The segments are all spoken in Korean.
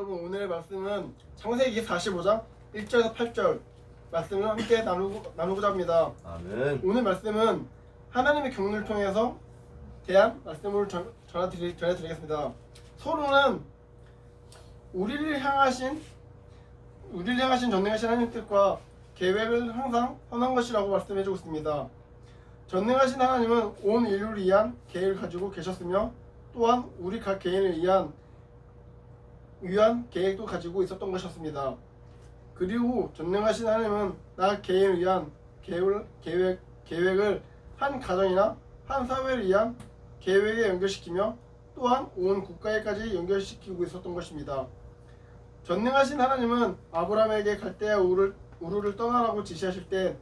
여러분, 오늘의 말씀은 창세기 45장 1절에서 8절 말씀을 함께 나누고자 합니다. 아멘. 오늘 말씀은 하나님의 경륜을 통해서 대한 말씀을 전해드리겠습니다. 서로는 우리를 향하신 전능하신 하나님 뜻과 계획을 항상 선한 것이라고 말씀해주고 있습니다. 전능하신 하나님은 온 인류를 위한 계획을 가지고 계셨으며 또한 우리 각 개인을 위한 계획도 가지고 있었던 것이었습니다. 그리고 전능하신 하나님은 나 개인을 위한 계획을 한 가정이나 한 사회를 위한 계획에 연결시키며 또한 온 국가에까지 연결시키고 있었던 것입니다. 전능하신 하나님은 아브라함에게 갈대아 우르를 떠나라고 지시하실 때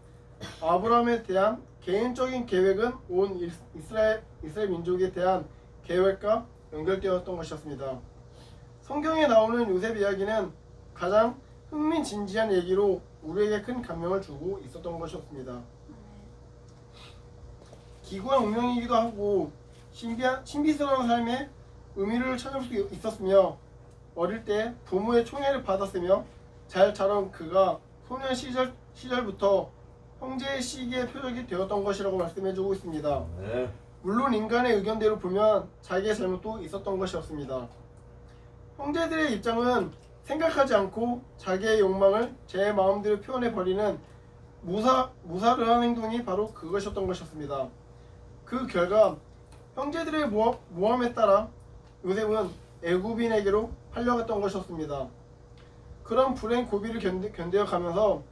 아브라함에 대한 개인적인 계획은 온 이스라엘 민족에 대한 계획과 연결되었던 것이었습니다. 성경에 나오는 요셉 이야기는 가장 흥미진진한 얘기로 우리에게 큰 감명을 주고 있었던 것이었습니다. 기구한 운명이기도 하고 신비스러운 삶의 의미를 찾을 수 있었으며 어릴 때 부모의 총애를 받았으며 잘 자란 그가 소년 시절부터 형제의 시기의 표적이 되었던 것이라고 말씀해주고 있습니다. 네. 물론 인간의 의견대로 보면 자기의 잘못도 있었던 것이었습니다. 형제들의 입장은 생각하지 않고 자기의 욕망을 제 마음대로 표현해버리는 무사르한 행동이 바로 그것이었던 것이었습니다. 그 결과 형제들의 모함에 따라 요셉은 애굽인에게로 팔려갔던 것이었습니다. 그런 불행 고비를 견뎌가면서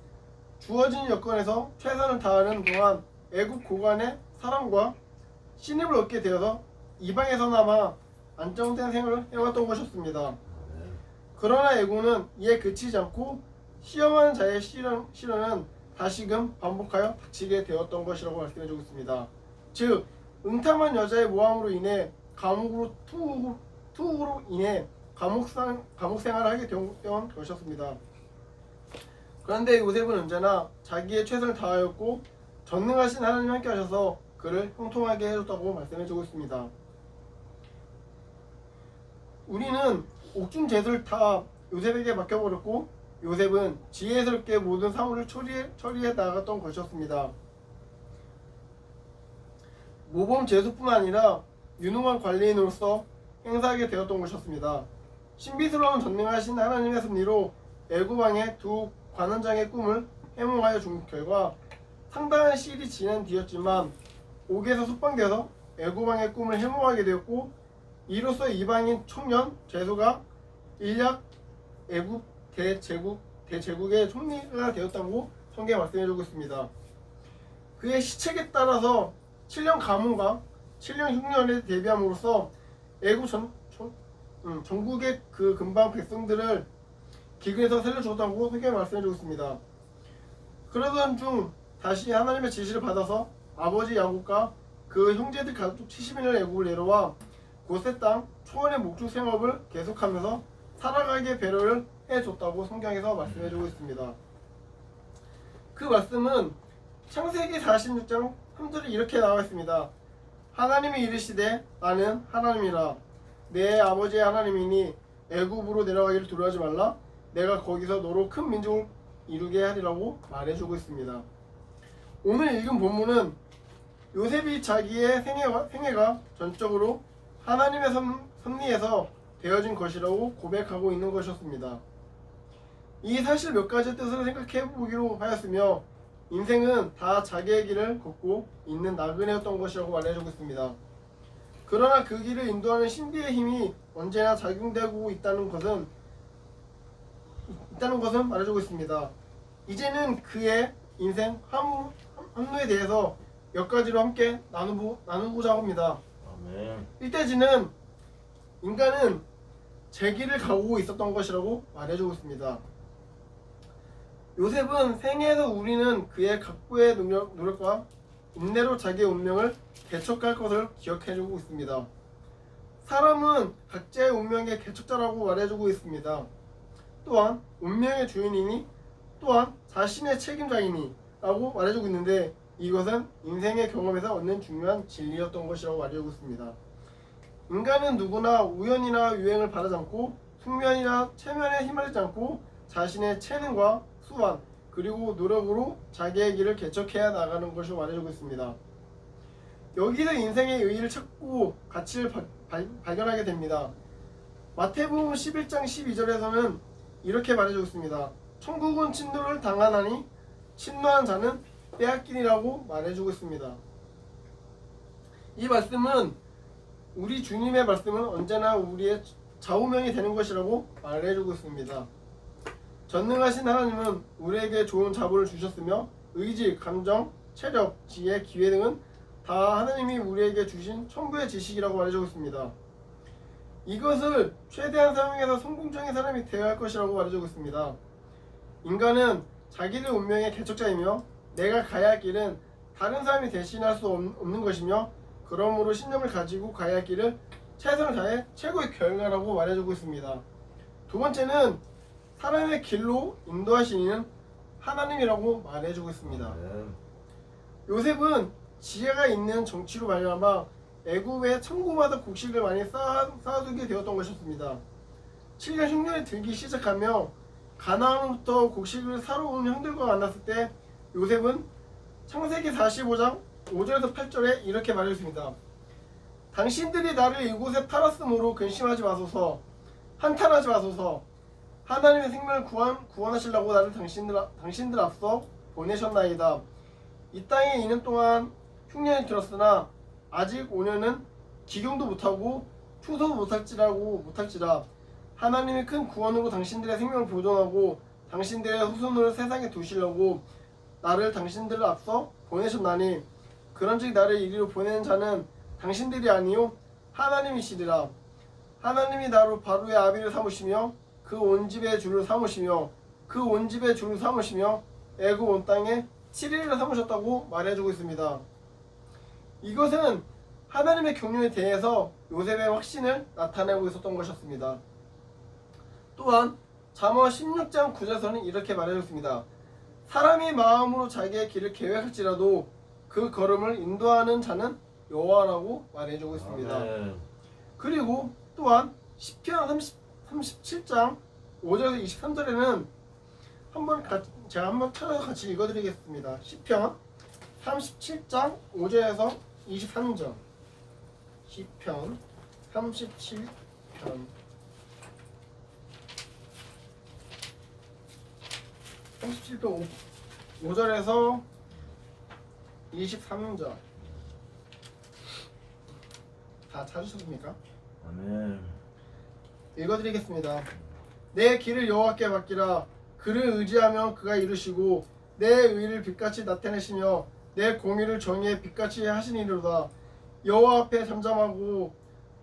주어진 여건에서 최선을 다하는 동안 애굽 고관의 사랑과 신입을 얻게 되어서 이방에서나마 안정된 생활을 해왔던 것이었습니다. 그러나 애굽은 이에 그치지 않고 시험하는 자의 시련은 다시금 반복하여 닥치게 되었던 것이라고 말씀해주고 있습니다. 즉 응탐한 여자의 모함으로 인해 투옥으로 인해 감옥 생활을 하게 된 것이었습니다. 그런데 요셉은 언제나 자기의 최선을 다하였고 전능하신 하나님이 함께 하셔서 그를 형통하게 해줬다고 말씀해주고 있습니다. 우리는 옥중 제수를 다 요셉에게 맡겨버렸고 요셉은 지혜스럽게 모든 사물을 처리해 나갔던 것이었습니다. 모범 제수뿐만 아니라 유능한 관리인으로서 행사하게 되었던 것이었습니다. 신비스러운 전능하신 하나님의 섭리로 애굽왕의 두 관원장의 꿈을 해몽하여 준 결과 상당한 시일이 지난 뒤였지만 옥에서 석방되어서 애굽왕의 꿈을 해몽하게 되었고 이로써 이방인 청년 제수가 일약 애굽 대제국의 총리가 되었다고 성경에 말씀해주고 있습니다. 그의 시책에 따라서 7년 가문과 7년 흉년에 대비함으로써 애굽 전국의 그 근방 백성들을 기근에서 살려주었다고 성경에 말씀해주고 있습니다. 그러던 중 다시 하나님의 지시를 받아서 아버지 야곱과 그 형제들 가족 70인을 애굽을 내려와 고세 땅 초원의 목축 생업을 계속하면서 살아가게 배려를 해줬다고 성경에서 말씀해주고 있습니다. 그 말씀은 창세기 46장 3절에 이렇게 나와 있습니다. 하나님이 이르시되 나는 하나님이라 내 아버지의 하나님이니 애굽으로 내려가기를 두려워하지 말라 내가 거기서 너로 큰 민족을 이루게 하리라고 말해주고 있습니다. 오늘 읽은 본문은 요셉이 자기의 생애가 전적으로 하나님의 섭리에서 되어진 것이라고 고백하고 있는 것이었습니다. 이 사실 몇 가지 뜻을 생각해 보기로 하였으며 인생은 다 자기의 길을 걷고 있는 나그네였던 것이라고 말해주고 있습니다. 그러나 그 길을 인도하는 신비의 힘이 언제나 작용되고 있다는 것은 말해주고 있습니다. 이제는 그의 인생 함로에 대해서 몇 가지로 함께 나누고자 합니다. 아멘. 일대지는 인간은 제 길을 가고 있었던 것이라고 말해주고 있습니다. 요셉은 생애에서 우리는 그의 각고의 노력과 인내로 자기의 운명을 개척할 것을 기억해주고 있습니다. 사람은 각자의 운명의 개척자라고 말해주고 있습니다. 또한 운명의 주인이니 또한 자신의 책임자이니 라고 말해주고 있는데 이것은 인생의 경험에서 얻는 중요한 진리였던 것이라고 말해주고 있습니다. 인간은 누구나 우연이나 유행을 바라지 않고 숙면이나 체면에 휘말리지 않고 자신의 재능과 수완 그리고 노력으로 자기의 길을 개척해야 나가는 것을 말해주고 있습니다. 여기서 인생의 의의를 찾고 가치를 발견하게 됩니다. 마태복음 11장 12절에서는 이렇게 말해주고 있습니다. 천국은 침노를 당하나니 침노한 자는 빼앗기니라고 말해주고 있습니다. 이 말씀은 우리 주님의 말씀은 언제나 우리의 좌우명이 되는 것이라고 말해주고 있습니다. 전능하신 하나님은 우리에게 좋은 자본을 주셨으며 의지, 감정, 체력, 지혜, 기회 등은 다 하나님이 우리에게 주신 천부의 지식이라고 말해주고 있습니다. 이것을 최대한 사용해서 성공적인 사람이 되어야 할 것이라고 말해주고 있습니다. 인간은 자기의 운명의 개척자이며 내가 가야 할 길은 다른 사람이 대신할 수 없는 것이며 그러므로 신념을 가지고 가야 할 길을 최선을 다해 최고의 결과라고 말해주고 있습니다. 두 번째는 사람의 길로 인도하시는 이는 하나님이라고 말해주고 있습니다. 요셉은 지혜가 있는 정치로 말미암아 애굽의 창고마다 곡식을 많이 쌓아두게 되었던 것이었습니다. 7년 흉년이 들기 시작하며 가나안으로부터 곡식을 사러 온 형들과 만났을 때 요셉은 창세기 45장 5절에서 8절에 이렇게 말했습니다. 당신들이 나를 이곳에 팔았으므로 근심하지 마소서, 한탄하지 마소서. 하나님의 생명을 구원하시려고 나를 당신들 앞서 보내셨나이다. 이 땅에 2년 동안 흉년이 들었으나 아직 5년은 기경도 못하고 추수도 못할지라 하나님이 큰 구원으로 당신들의 생명을 보존하고 당신들의 후손을 세상에 두시려고 나를 당신들을 앞서 보내셨나니 그런즉 나를 이리로 보내는 자는 당신들이 아니요 하나님이시리라. 하나님이 나로 바로의 아비를 삼으시며 그 온 집의 주를 삼으시며 애굽 온 땅에 7일을 삼으셨다고 말해주고 있습니다. 이것은 하나님의 경륜에 대해서 요셉의 확신을 나타내고 있었던 것이었습니다. 또한 잠언 16장 9절에서는 이렇게 말해줬습니다. 사람이 마음으로 자기의 길을 계획할지라도 그 걸음을 인도하는 자는 여호와라고 말해주고 있습니다. 아멘. 그리고 또한 시편 37장 5절에서 23절에는 제가 한번 찾아서 같이 읽어드리겠습니다. 시편 37장 5절에서 23절. 시편 37편 5절에서 23절. 다 찾으셨습니까? 아멘. 읽어드리겠습니다. 내 길을 여호와께 맡기라. 그를 의지하며 그가 이루시고 내 의를 빛같이 나타내시며 내 공의를 정의의 빛같이 하시니로다. 여호와 앞에 잠잠하고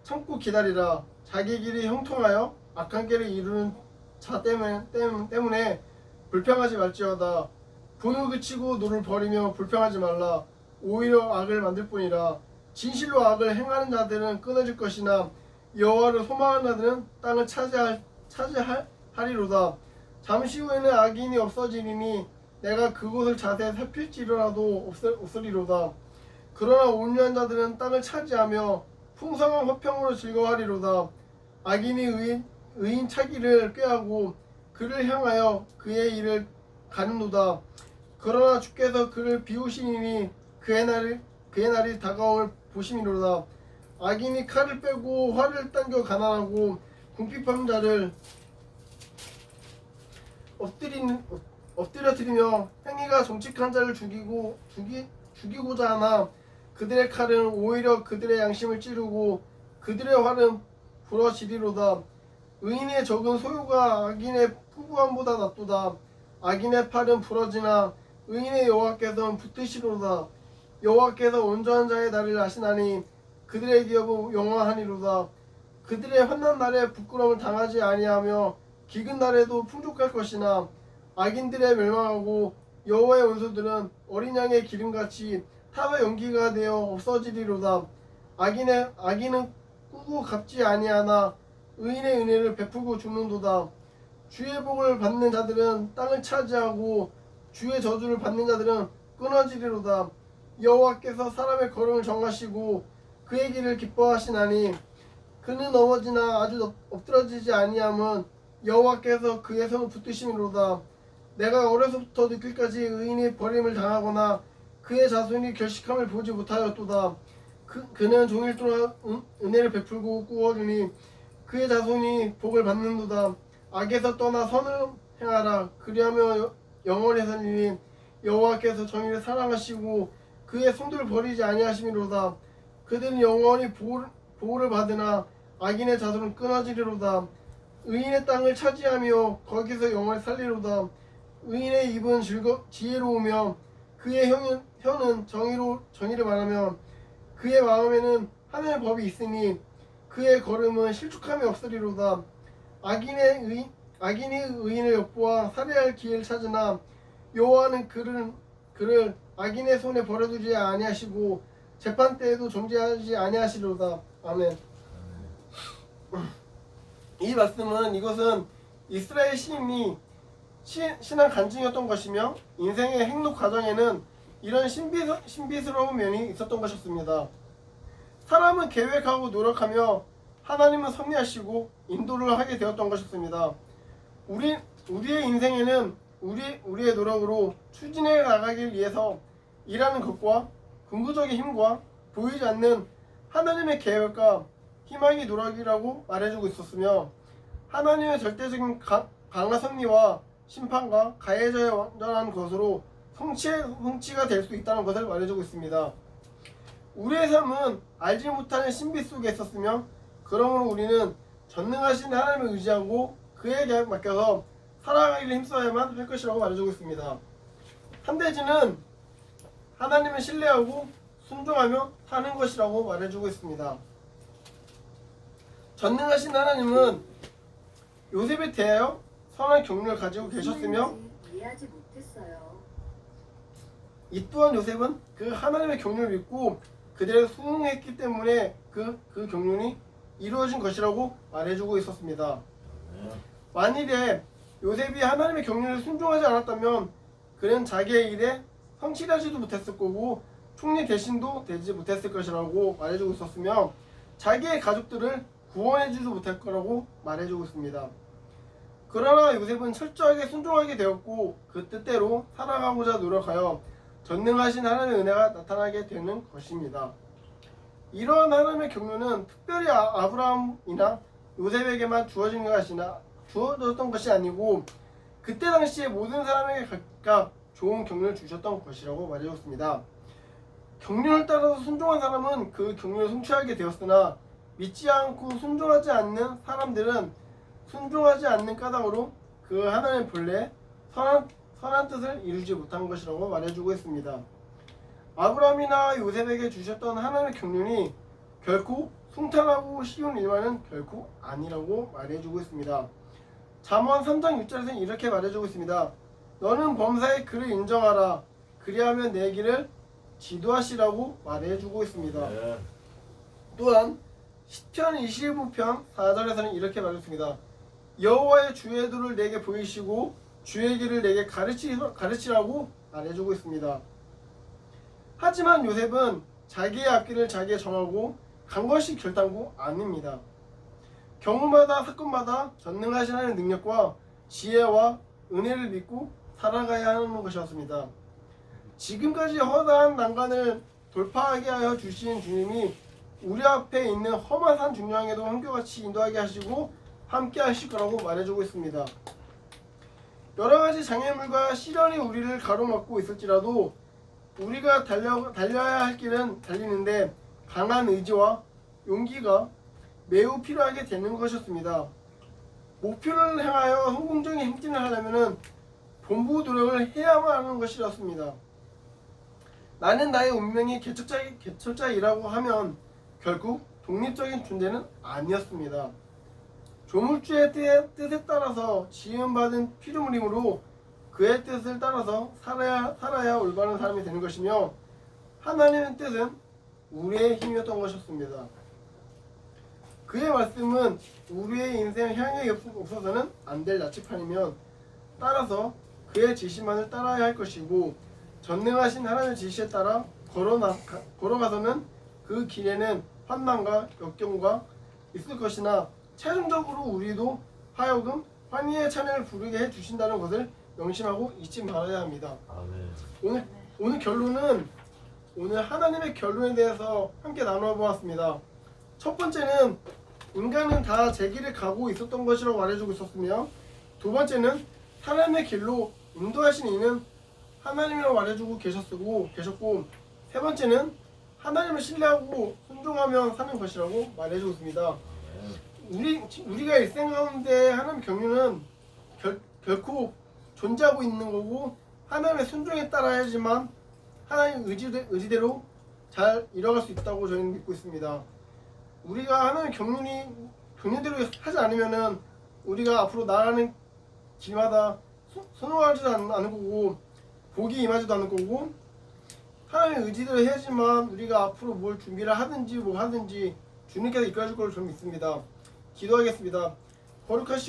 참고 기다리라. 자기 길이 형통하여 악한 길을 이루는 자 때문에 불평하지 말지어다. 분을 그치고 노를 버리며 불평하지 말라. 오히려 악을 만들 뿐이라. 진실로 악을 행하는 자들은 끊어질 것이나 여호와를 소망하는 자들은 땅을 차지하리로다. 잠시 후에는 악인이 없어지리니 내가 그곳을 자세히 살필지라도 없으리로다. 그러나 온유한 자들은 땅을 차지하며 풍성한 화평으로 즐거워하리로다. 악인이 의인 차기를 꾀하고 그를 향하여 그의 일을 가는도다. 그러나 주께서 그를 비우시니 그의 날이 다가옴을 보심이로다. 악인이 칼을 빼고 활을 당겨 가난하고 궁핍한 자를 엎드려뜨리며 행위가 정직한 자를 죽이고자 하나 그들의 칼은 오히려 그들의 양심을 찌르고 그들의 활은 부러지리로다. 의인의 적은 소요가 악인의 풍부함보다 낫도다. 악인의 팔은 부러지나 의인의 여호와께서는 붙으시로다. 여호와께서 온전한 자의 날을 아시나니 그들의 기업은 영원하니로다. 그들의 환난 날에 부끄러움을 당하지 아니하며 기근 날에도 풍족할 것이나 악인들의 멸망하고 여호와의 원수들은 어린 양의 기름같이 타와 연기가 되어 없어지리로다. 악인은 꾸고 갚지 아니하나 의인의 은혜를 베풀고 죽는도다. 주의 복을 받는 자들은 땅을 차지하고 주의 저주를 받는 자들은 끊어지리로다. 여호와께서 사람의 걸음을 정하시고 그의 길을 기뻐하시나니 그는 넘어지나 아주 엎드러지지 아니함은 여호와께서 그의 손을 붙드심이로다. 내가 어려서부터 늙기까지 의인이 버림을 당하거나 그의 자손이 결식함을 보지 못하였도다. 그는 종일 동안 은혜를 베풀고 꾸어주니 그의 자손이 복을 받는도다. 악에서 떠나 선을 행하라. 그리하며 영원히 살리니 여호와께서 정의를 사랑하시고 그의 성도를 버리지 아니하심이로다. 그들은 영원히 보호를 받으나 악인의 자손은 끊어지리로다. 의인의 땅을 차지하며 거기서 영원히 살리로다. 의인의 입은 지혜로우며 그의 혀는 정의를 말하며 그의 마음에는 하늘의 법이 있으니 그의 걸음은 실족함이 없으리로다. 악인이 의인을 엿보아 살해할 기회를 찾으나 여호와는 그를 악인의 손에 버려두지 아니하시고 재판 때에도 정죄하지 아니하시리로다. 아멘. 이 말씀은 이것은 이스라엘 시인이 신앙 간증이었던 것이며 인생의 행록 과정에는 이런 신비스러운 면이 있었던 것이었습니다. 사람은 계획하고 노력하며 하나님은 섭리하시고 인도를 하게 되었던 것이었습니다. 우리의 인생에는 우리의 노력으로 추진해 나가기 위해서 일하는 것과 궁극적인 힘과 보이지 않는 하나님의 계획과 희망이 노력이라고 말해주고 있었으며 하나님의 절대적인 강한 섭리와 심판과 가해져야 완전한 것으로 성취가 될 수 있다는 것을 말해주고 있습니다. 우리의 삶은 알지 못하는 신비 속에 있었으며 그러므로 우리는 전능하신 하나님을 의지하고 그에게 맡겨서 살아가기를 힘써야만 할 것이라고 말해주고 있습니다. 한대지는 하나님을 신뢰하고 순종하며 사는 것이라고 말해주고 있습니다. 전능하신 하나님은 요셉에 대하여 선한 경륜을 가지고 계셨으며 이해하지 못했어요. 이 또한 요셉은 그 하나님의 경륜을 믿고 그대로 순응했기 때문에 그 경륜이 이루어진 것이라고 말해주고 있었습니다. 만일에 요셉이 하나님의 경륜을 순종하지 않았다면 그는 자기의 일에 성실하지도 못했을 거고 총리 대신도 되지 못했을 것이라고 말해주고 있었으며 자기의 가족들을 구원해주지 못할 거라고 말해주고 있습니다. 그러나 요셉은 철저하게 순종하게 되었고 그 뜻대로 살아가고자 노력하여 전능하신 하나님의 은혜가 나타나게 되는 것입니다. 이러한 하나님의 경륜은 특별히 아브라함이나 요셉에게만 주어졌던 것이 아니고 그때 당시에 모든 사람에게 각각 좋은 경륜을 주셨던 것이라고 말해줬습니다. 경륜을 따라서 순종한 사람은 그 경륜을 성취하게 되었으나 믿지 않고 순종하지 않는 사람들은 순종하지 않는 까닭으로 그 하나님의 본래 선한 뜻을 이루지 못한 것이라고 말해주고 있습니다. 아브라함이나 요셉에게 주셨던 하나님의 경륜이 결코 순탄하고 쉬운 일만은 결코 아니라고 말해주고 있습니다. 잠언 3장 6절에서는 이렇게 말해주고 있습니다. 너는 범사의 그를 인정하라. 그리하면 내 길을 지도하시라고 말해주고 있습니다. 또한 시편 25편 4절에서는 이렇게 말했습니다. 여호와의 주의 도를 내게 보이시고 주의 길을 내게 가르치라고 말해주고 있습니다. 하지만 요셉은 자기의 앞길을 자기가 정하고 간 것이 결단코 아닙니다. 경우마다 사건마다 전능하신 하나님의 능력과 지혜와 은혜를 믿고 살아가야 하는 것이었습니다. 지금까지 허다한 난간을 돌파하게 하여 주신 주님이 우리 앞에 있는 험한 산 중량에도 한결같이 인도하게 하시고 함께 하실 거라고 말해주고 있습니다. 여러가지 장애물과 시련이 우리를 가로막고 있을지라도 우리가 달려야 할 길은 달리는데 강한 의지와 용기가 매우 필요하게 되는 것이었습니다. 목표를 향하여 성공적인 행진을 하려면 본부 노력을 해야만 하는 것이었습니다. 나는 나의 운명이 개척자이라고 하면 결국 독립적인 존재는 아니었습니다. 조물주의 뜻에 따라서 지음받은 피조물이므로 그의 뜻을 따라서 살아야 올바른 사람이 되는 것이며 하나님의 뜻은 우리의 힘이었던 것이었습니다. 그의 말씀은 우리의 인생 향해 없어서는 안 될 나치판이면 따라서 그의 지시만을 따라야 할 것이고 전능하신 하나님의 지시에 따라 걸어가서는 그 길에는 환난과 역경과 있을 것이나 최종적으로 우리도 하여금 환희의 찬양을 부르게 해주신다는 것을 명심하고 잊지 말아야 합니다. 아멘. 오늘 결론은 오늘 하나님의 결론에 대해서 함께 나누어 보았습니다. 첫 번째는 인간은 다 제 길을 가고 있었던 것이라고 말해주고 있었으며, 두 번째는 하나님의 길로 인도하신 이는 하나님이라고 말해주고 계셨고, 세 번째는 하나님을 신뢰하고 순종하며 사는 것이라고 말해주고 있습니다. 우리가 일생 가운데 하나님 경륜은 결코 존재하고 있는 거고, 하나님의 순종에 따라야지만 하나님 의지대로 잘 이뤄갈 수 있다고 저희는 믿고 있습니다. 우리가 하나님 경륜대로 하지 않으면은 우리가 앞으로 나아가는 길마다 순종하지도 않을 거고, 복이 임하지도 않을 거고, 하나님의 의지대로 해야지만 우리가 앞으로 뭘 준비를 하든지 뭐 하든지 주님께서 이끌어줄 걸 저는 믿습니다. 기도하겠습니다. 거룩하시